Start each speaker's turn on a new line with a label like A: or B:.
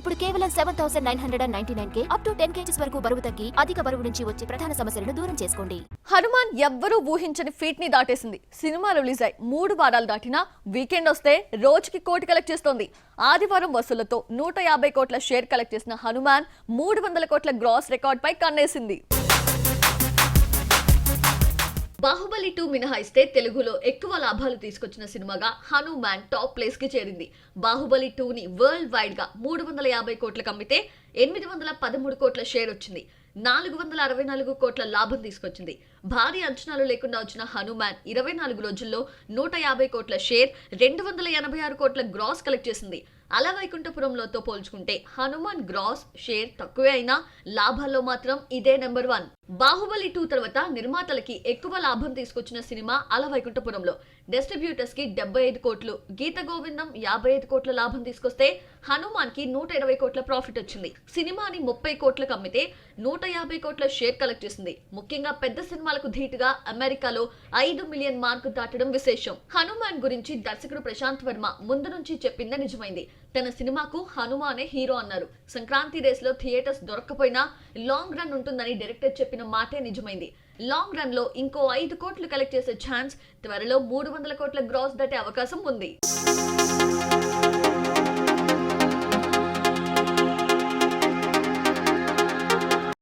A: ఇప్పుడు కేవలం 7,999 up to 10 kgs వరకు బరువు తగ్గి అధిక బరువు నుంచి వచ్చే ప్రధాన సమస్యలను దూరం చేసుకోండి.
B: హనుమాన్ ఎవ్వరూ ఊహించని ఫీట్ ని దాటేసింది. సినిమా రిలీజ్ అయి 3 వారాలు దాటినా వీకెండ్ వస్తే రోజుకి కోటి కలెక్ట్ చేస్తోంది. ఆదివారం వసూళ్లతో 150 కోట్ల షేర్ కలెక్ట్ చేసిన హనుమాన్ 300 కోట్ల గ్రాస్ రికార్డ్ పై కన్నేసింది. బాహుబలి 2 మినహాయిస్తే తెలుగులో ఎక్కువ లాభాలు తీసుకొచ్చిన సినిమాగా హనుమాన్ టాప్ ప్లేస్ కి చేరింది. బాహుబలి 2 ని వరల్డ్ వైడ్ గా 350 కోట్లకు అమ్మితే 813 కోట్ల షేర్ వచ్చింది. 464 కోట్ల లాభం తీసుకొచ్చింది. భారీ అంచనాలు లేకుండా వచ్చిన హనుమాన్ 24 రోజుల్లో 150 కోట్ల షేర్, 286 కోట్ల గ్రాస్ కలెక్ట్ చేసింది. అలా వైకుంఠపురంలోతో పోల్చుకుంటే హనుమాన్ గ్రాస్ షేర్ తక్కువే అయినా లాభాల్లో మాత్రం ఇదే నెంబర్ 1. బాహుబలి 2 తర్వాత నిర్మాతలకి ఎక్కువ లాభం తీసుకొచ్చిన సినిమా అల వైకుంఠపురంలో. డిస్ట్రిబ్యూటర్స్ కి 75 కోట్లు, గీత గోవిందం 55 కోట్ల లాభం తీసుకొస్తే హనుమాన్ కి 120 కోట్ల ప్రాఫిట్ వచ్చింది. సినిమాని 30 కోట్లకు అమ్మితే 150 కోట్ల షేర్ కలెక్ట్ చేసింది. ముఖ్యంగా పెద్ద సినిమాలకు ధీటుగా అమెరికాలో 5 మిలియన్ మార్కు దాటడం విశేషం. హనుమాన్ గురించి దర్శకుడు ప్రశాంత్ వర్మ ముందు నుంచి చెప్పిందే నిజమైంది. తన సినిమాకు హనుమానే హీరో అన్నారు. సంక్రాంతి రేస్ లో థియేటర్స్ దొరక్కపోయినా లాంగ్ రన్ ఉంటుందని డైరెక్టర్ చెప్పిన మాటే నిజమైంది. లాంగ్ రన్ లో ఇంకో 5 కోట్లు కలెక్ట్ చేసే ఛాన్స్, త్వరలో 300 కోట్ల గ్రాస్ దాటే అవకాశం ఉంది.